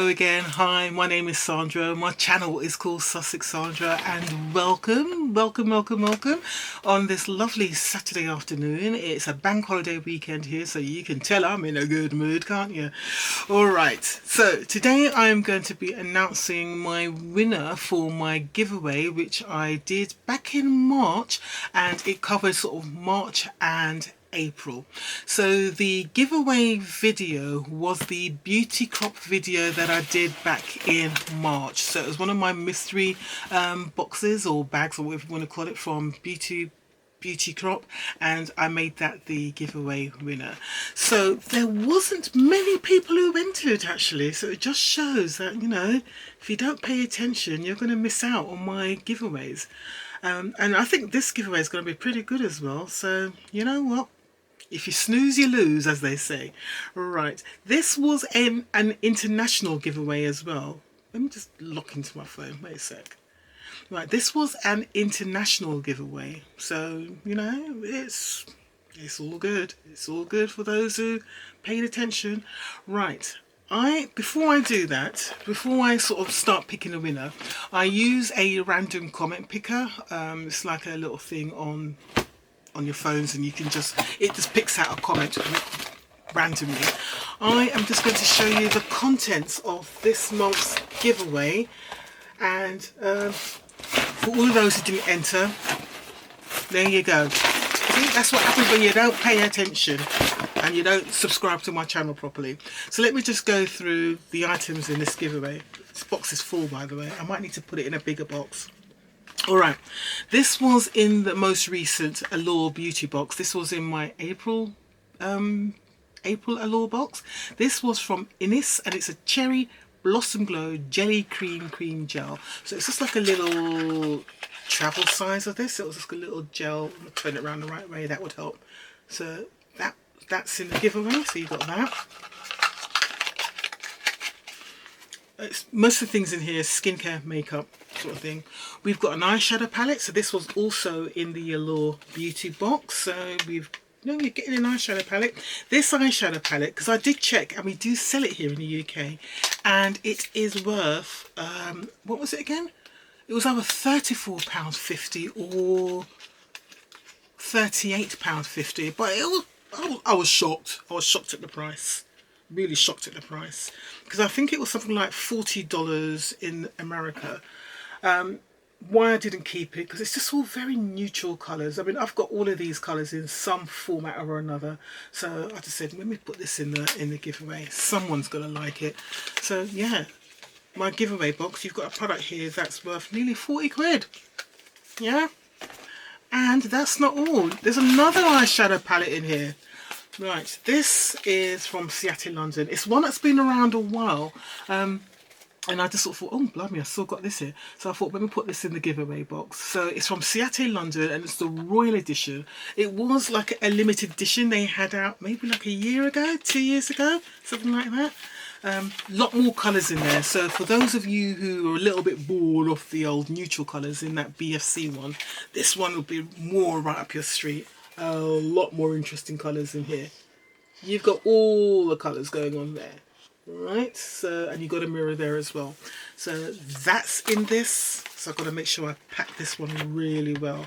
Hello again. Hi, my name is Sandra. My channel is called Sussex Sandra, and welcome on this lovely Saturday afternoon. It's a bank holiday weekend here, so you can tell I'm in a good mood, can't you? Alright, so today I'm going to be announcing my winner for my giveaway, which I did back in March, and it covers sort of March and April. So the giveaway video was the beauty crop video that I did back in March. So it was one of my mystery boxes or bags, or whatever you want to call it, from beauty crop, and I made that the giveaway winner. So there wasn't many people who entered actually, so it just shows that, you know, if you don't pay attention, you're going to miss out on my giveaways. And I think this giveaway is going to be pretty good as well. So you know what? If you snooze, you lose, as they say. Right, this was an international giveaway as well. Let me just lock into my phone, wait a sec. Right, this was an international giveaway. So, you know, it's all good. It's all good for those who paid attention. Right, before I do that, before I sort of start picking a winner, I use a random comment picker. It's like a little thing on your phones, and you can it just picks out a comment randomly. I am just going to show you the contents of this month's giveaway, and for all of those who didn't enter, there you go. See, that's what happens when you don't pay attention and you don't subscribe to my channel properly. So let me just go through the items in this giveaway. This box is full, by the way. I might need to put it in a bigger box. Alright, this was in the most recent Allure beauty box. This was in my April Allure box. This was from Innis, and it's a Cherry Blossom Glow Jelly Cream Gel. So it's just like a little travel size of this. It was just a little gel. I'm going to turn it around the right way, that would help. So that's in the giveaway, so you got that. Most of the things in here, skincare, makeup sort of thing. We've got an eyeshadow palette, so this was also in the Allure beauty box. So you're getting an eyeshadow palette. This eyeshadow palette, because I did check, and we do sell it here in the UK, and it is worth what was it again? It was either £34.50 or £38.50, but I was shocked. I was shocked at the price. Really shocked at the price, because I think it was something like $40 in America. Why I didn't keep it, because it's just all very neutral colours. I mean, I've got all of these colours in some format or another, so I just said, let me put this in the giveaway. Someone's gonna like it. So yeah, my giveaway box, you've got a product here that's worth nearly 40 quid. Yeah, and that's not all. There's another eyeshadow palette in here. Right, this is from Seattle, London. It's one that's been around a while, and I just sort of thought, oh blimey, I still got this here. So I thought, let me put this in the giveaway box. So it's from Seattle, London, and it's the Royal Edition. It was like a limited edition they had out maybe like a year ago, 2 years ago, something like that. Lot more colours in there, so for those of you who are a little bit bored of the old neutral colours in that BFC one, this one will be more right up your street. A lot more interesting colours in here. You've got all the colours going on there, right? So, and you've got a mirror there as well. So that's in this. So I've got to make sure I pack this one really well,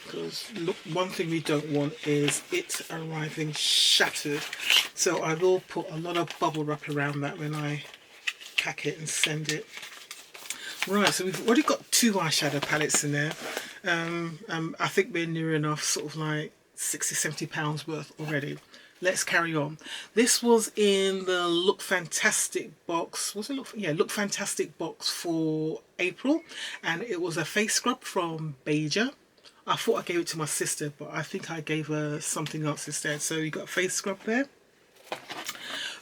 because look, one thing we don't want is it arriving shattered. So I will put a lot of bubble wrap around that when I pack it and send it. Right, so we've already got 2 eyeshadow palettes in there. I think we're near enough, sort of like £60–70 worth already. Let's carry on. This was in the Look Fantastic box. Was it Look Fantastic box for April, and it was a face scrub from Beja. I thought I gave it to my sister, but I think I gave her something else instead. So you got a face scrub there.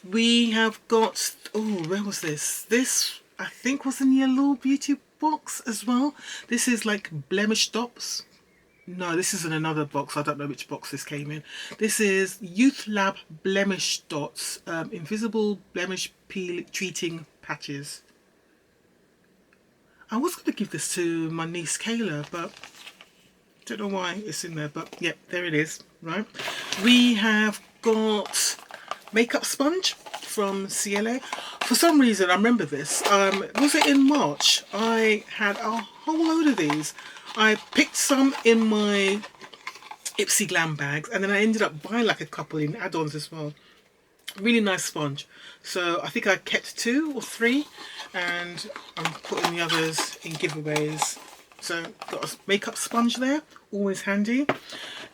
We have got, oh, where was this? This I think was in the Allure beauty box as well. This is like blemish dots. No, this is in another box. I don't know which box this came in. This is Youth Lab blemish dots, invisible blemish peel treating patches. I was going to give this to my niece Kayla, but don't know why it's in there. But yeah, there it is. Right, we have got makeup sponge from CLA. for some reason, I remember this. Was it in March? I had a whole load of these. I picked some in my Ipsy Glam bags, and then I ended up buying like a couple in add-ons as well. Really nice sponge. So I think I kept 2 or 3, and I'm putting the others in giveaways. So got a makeup sponge there, always handy.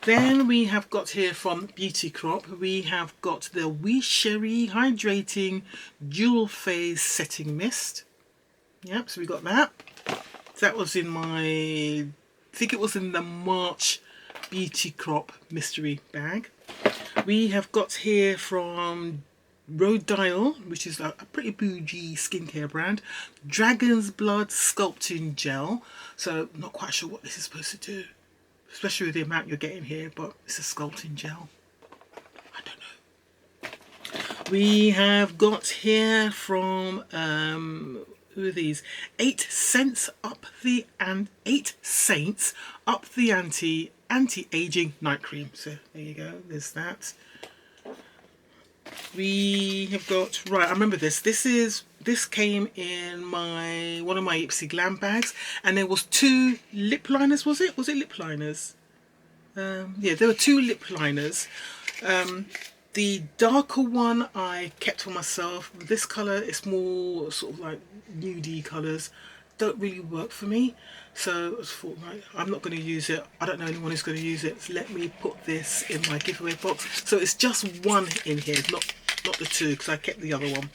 Then we have got here from Beauty Crop, we have got the Wee Sherry Hydrating Dual Phase Setting Mist. Yep, so we got that. That was in my, I think it was in the March Beauty Crop mystery bag. We have got here from Road Dial, which is a pretty bougie skincare brand, Dragon's Blood Sculpting Gel. So not quite sure what this is supposed to do, especially with the amount you're getting here, but it's a sculpting gel. I don't know. We have got here from who are these? 8 Saints Up the Anti-Aging Night Cream. So there you go. There's that. We have got, right, I remember this. This came in one of my Ipsy Glam bags, and there was 2 lip liners. Was it lip liners? Yeah, there were 2 lip liners. The darker one I kept for myself. This colour is more sort of like nudie colours. Don't really work for me. So I thought, right, I'm not going to use it. I don't know anyone who's going to use it. So let me put this in my giveaway box. So it's just 1 in here, not the 2, because I kept the other one.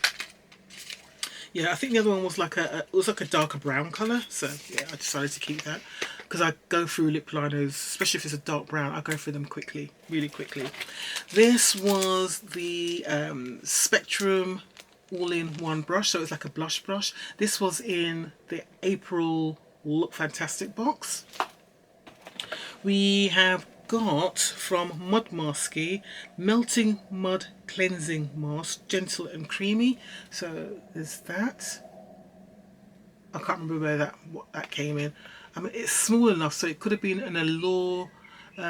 Yeah, I think the other one was like a darker brown colour. So yeah, I decided to keep that, because I go through lip liners, especially if it's a dark brown, I go through them quickly, really quickly. This was the Spectrum all-in-one brush, so it's like a blush brush. This was in the April Look Fantastic box. We have got from Mud Masky Melting Mud Cleansing Mask, gentle and creamy. So there's that. I can't remember what that came in. I mean, it's small enough, so it could have been an Allure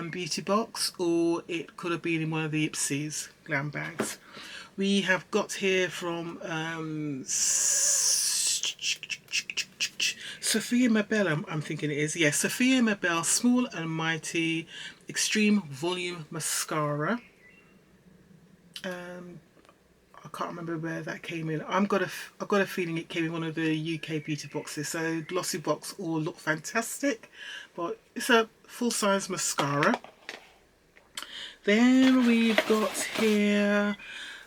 beauty box, or it could have been in one of the Ipsy's Glam bags. We have got here from Sophia Mabel, I'm thinking it is. Yes, Sophia Mabel Small and Mighty Extreme Volume Mascara. I can't remember where that came in. I've got a feeling it came in one of the UK beauty boxes. So GLOSSYBOX or Look Fantastic, but it's a full-size mascara. Then we've got here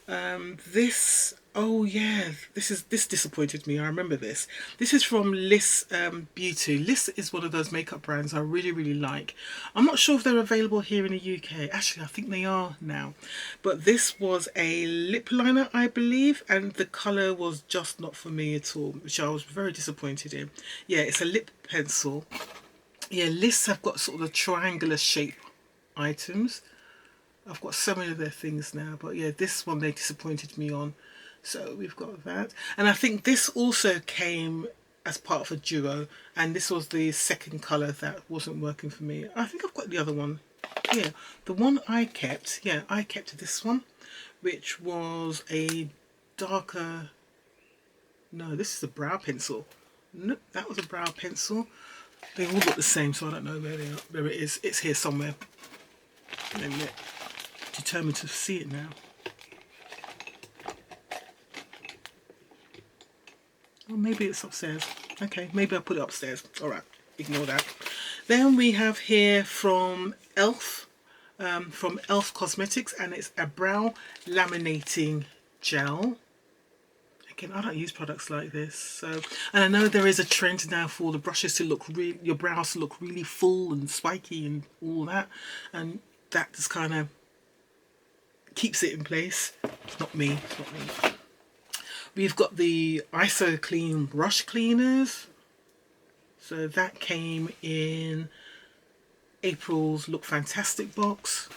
this. Oh yeah, this disappointed me. I remember this. This is from Liss Beauty. Liss is one of those makeup brands I really like. I'm not sure if they're available here in the UK. Actually, I think they are now. But this was a lip liner, I believe, and the colour was just not for me at all, which I was very disappointed in. Yeah, it's a lip pencil. Yeah, Liss have got sort of the triangular shape items. I've got so many of their things now, but yeah, this one they disappointed me on. So we've got that. And I think this also came as part of a duo, and this was the second colour that wasn't working for me. I think I've got the other one. Yeah, the one I kept, yeah, I kept this one, which was a darker, no, this is a brow pencil. Nope, that was a brow pencil. They all look the same, so I don't know where it is. It's here somewhere. I'm determined to see it now. Well, maybe it's upstairs. Okay, maybe I'll put it upstairs. Alright, ignore that. Then we have here from Elf Cosmetics, and it's a brow laminating gel. Again, I don't use products like this. So, and I know there is a trend now for the brushes to look your brows to look really full and spiky and all that, and that just kind of keeps it in place. It's not me. It's not me. We've got the ISO Clean brush cleaners. So that came in April's Look Fantastic box.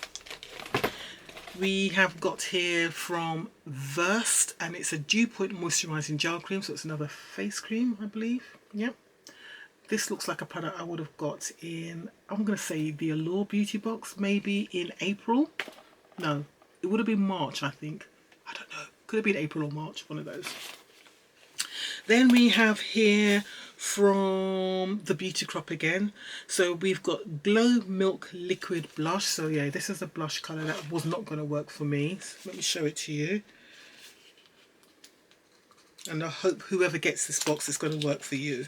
We have got here from Versed, and it's a Dew Point Moisturising Gel Cream. So it's another face cream, I believe. Yep. This looks like a product I would have got in, I'm going to say the Allure beauty box, maybe in April. No, it would have been March, I think. I don't know. Could have been April or March, one of those. Then we have here from the Beauty Crop again. So we've got Glow Milk Liquid Blush. So yeah, this is the blush colour that was not going to work for me. So let me show it to you. And I hope whoever gets this box is going to work for you.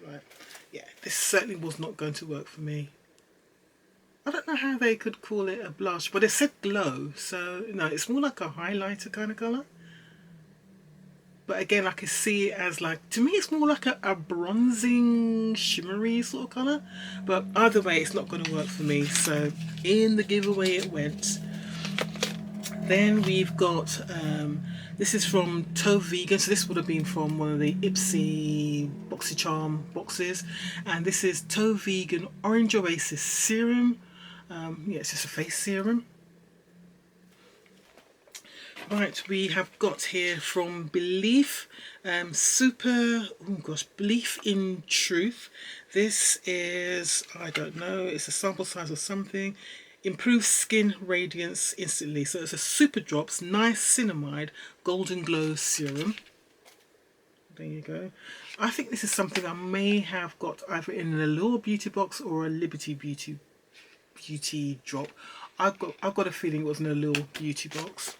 Right. Yeah, this certainly was not going to work for me. I don't know how they could call it a blush, but it said glow. So no, it's more like a highlighter kind of colour. But again, I can see it as like, to me it's more like a bronzing, shimmery sort of colour. But either way, it's not going to work for me. So in the giveaway it went. Then we've got, this is from Toe Vegan. So this would have been from one of the Ipsy BoxyCharm boxes. And this is Toe Vegan Orange Oasis Serum. Yeah, it's just a face serum. Right, we have got here from Belief, Belief in Truth. This is, I don't know, it's a sample size or something. Improves skin radiance instantly. So it's a Super Drops Niacinamide Golden Glow Serum. There you go. I think this is something I may have got either in an Allure Beauty box or a Liberty Beauty drop. I've got a feeling it was an Allure Beauty box.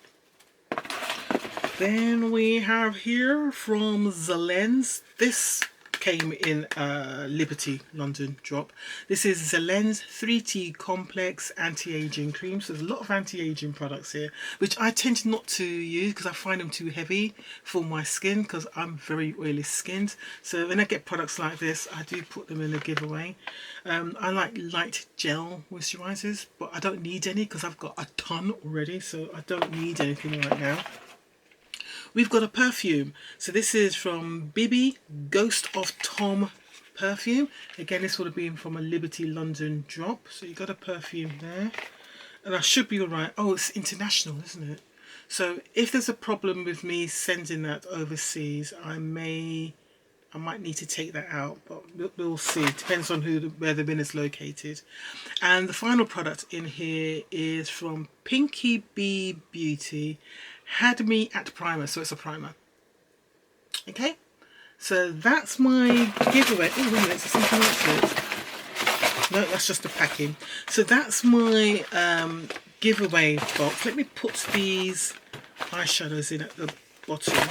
Then we have here from Zelens. This came in a Liberty London drop. This is Zelens 3T Complex Anti-Aging Cream. So there's a lot of anti-aging products here, which I tend not to use because I find them too heavy for my skin because I'm very oily skinned. So when I get products like this, I do put them in a giveaway. I like light gel moisturizers, but I don't need any because I've got a ton already, so I don't need anything right now. We've got a perfume. So this is from Bibi Ghost of Tom perfume. Again, this would have been from a Liberty London drop. So you got a perfume there. And I should be all right. Oh, it's international, isn't it? So if there's a problem with me sending that overseas, I might need to take that out, but we'll see. It depends on where the bin is located. And the final product in here is from Pinky Bee Beauty. Had Me at Primer, so it's a primer. Okay, so that's my giveaway. Oh, wait a minute, is there something else here? No, that's just the packing. So that's my giveaway box. Let me put these eyeshadows in at the bottom.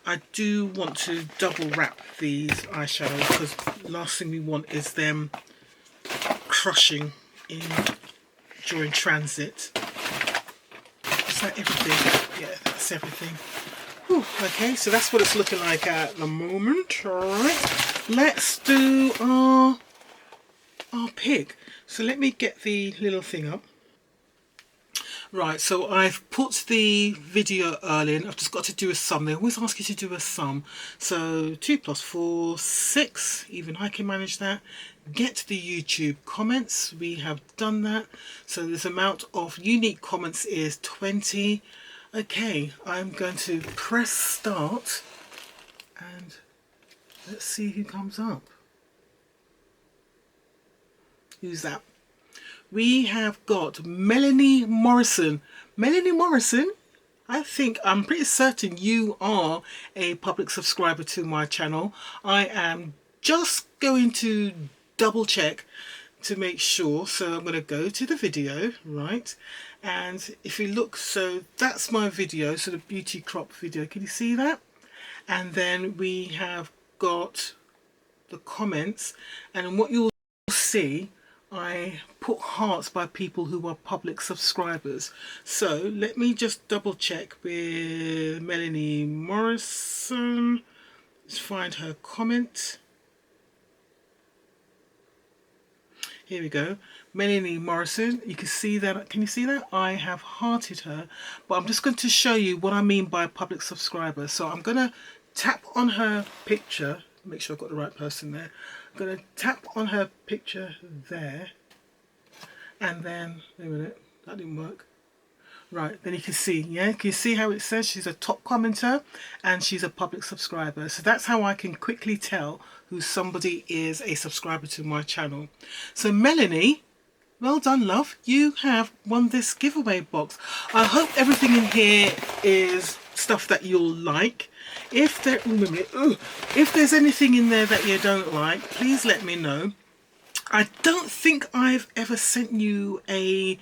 I do want to double wrap these eyeshadows because last thing we want is them crushing during transit. Is that everything? Yeah, that's everything. Whew, okay, so that's what it's looking like at the moment. Alright, let's do our pick. So let me get the little thing up. Right, so I've put the video early in. I've just got to do a sum. They always ask you to do a sum. So 2 + 4, 6. Even I can manage that. Get the YouTube comments. We have done that. So this amount of unique comments is 20. Okay, I'm going to press start. And let's see who comes up. Who's that? We have got Melanie Morrison. Melanie Morrison, I'm pretty certain you are a public subscriber to my channel. I am just going to double check to make sure. So I'm going to go to the video, right? And if you look, so that's my video, so the beauty crop video. Can you see that? And then we have got the comments, and what you'll see, I put hearts by people who are public subscribers. So let me just double check with Melanie Morrison. Let's find her comment. Here we go. Melanie Morrison. You can see that. Can you see that? I have hearted her. But I'm just going to show you what I mean by public subscriber. So I'm going to tap on her picture. Make sure I've got the right person there. I'm going to tap on her picture there, and then, wait a minute, that didn't work. Right, then you can see, yeah, can you see how it says she's a top commenter and she's a public subscriber? So that's how I can quickly tell who somebody is a subscriber to my channel. So Melanie, well done, love. You have won this giveaway box. I hope everything in here is stuff that you'll like. If there, if there's anything in there that you don't like, please let me know. I don't think I've ever sent you a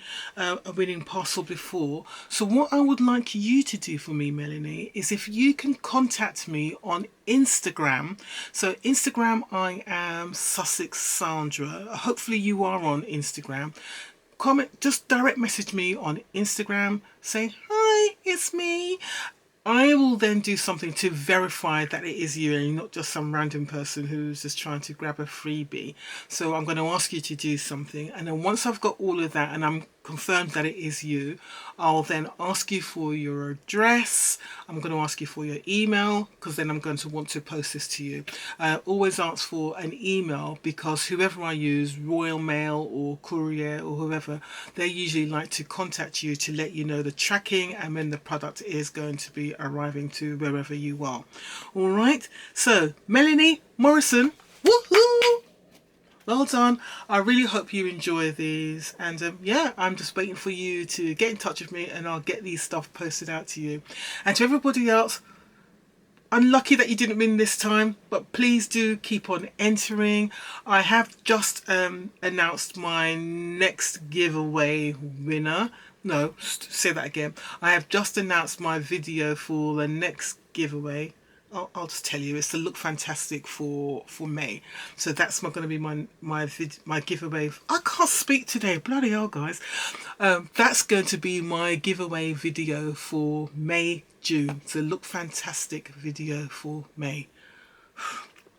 winning parcel before. So what I would like you to do for me, Melanie, is if you can contact me on Instagram. So Instagram, I am Sussex Sandra. Hopefully you are on Instagram. Comment, just direct message me on Instagram saying, hi, it's me. I will then do something to verify that it is you and not just some random person who's just trying to grab a freebie. So I'm going to ask you to do something, and then once I've got all of that and I'm confirmed that it is you, I'll then ask you for your address. I'm going to ask you for your email, because then I'm going to want to post this to you. Always ask for an email, because whoever I use, Royal Mail or Courier or whoever, they usually like to contact you to let you know the tracking and when the product is going to be arriving to wherever you are. All right, so Melanie Morrison, woohoo! Well done. I really hope you enjoy these, and yeah, I'm just waiting for you to get in touch with me and I'll get these stuff posted out to you. And to everybody else, unlucky that you didn't win this time, but please do keep on entering. I have just announced my next giveaway winner. No, say that again. I have just announced my video for the next giveaway. I'll just tell you, it's the Look Fantastic for May. So that's going to be my giveaway. I can't speak today, bloody hell, guys. That's going to be my giveaway video for May, June. So Look Fantastic video for May.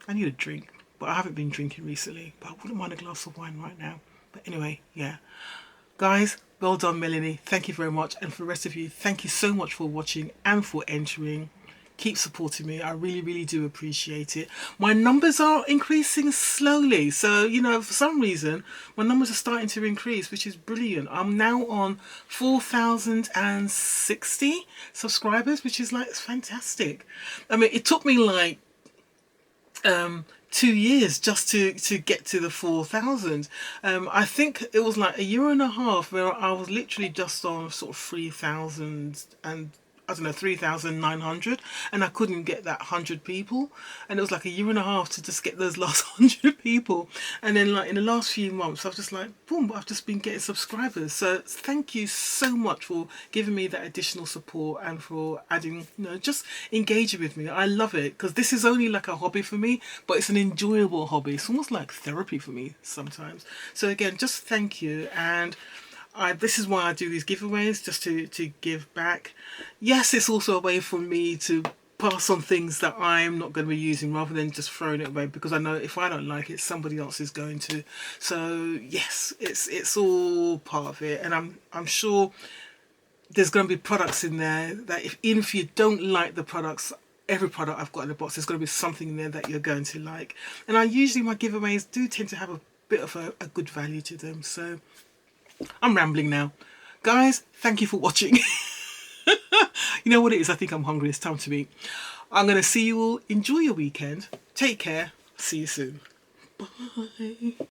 I need a drink, but I haven't been drinking recently. But I wouldn't mind a glass of wine right now. But anyway, yeah. Guys, well done, Melanie. Thank you very much. And for the rest of you, thank you so much for watching and for entering. Keep supporting me. I really, really do appreciate it. My numbers are increasing slowly. So, you know, for some reason, my numbers are starting to increase, which is brilliant. I'm now on 4,060 subscribers, which is like, it's fantastic. I mean, it took me like 2 years just to get to the 4,000. I think it was like a year and a half where I was literally just on sort of 3,000 and I don't know, 3,900, and I couldn't get that 100 people, and it was like a year and a half to just get those last 100 people. And then like in the last few months I've just like boom, I've just been getting subscribers. So thank you so much for giving me that additional support and for adding, you know, just engaging with me. I love it, because this is only like a hobby for me, but it's an enjoyable hobby. It's almost like therapy for me sometimes. So again, just thank you. And this is why I do these giveaways, just to give back. Yes, it's also a way for me to pass on things that I'm not going to be using, rather than just throwing it away, because I know if I don't like it, somebody else is going to. So yes, it's all part of it, and I'm sure there's going to be products in there that even if you don't like the products, every product I've got in the box, there's going to be something in there that you're going to like. And my giveaways do tend to have a bit of a good value to them. So I'm rambling now. Guys, thank you for watching. You know what it is? I think I'm hungry. It's time to eat. I'm going to see you all. Enjoy your weekend. Take care. See you soon. Bye.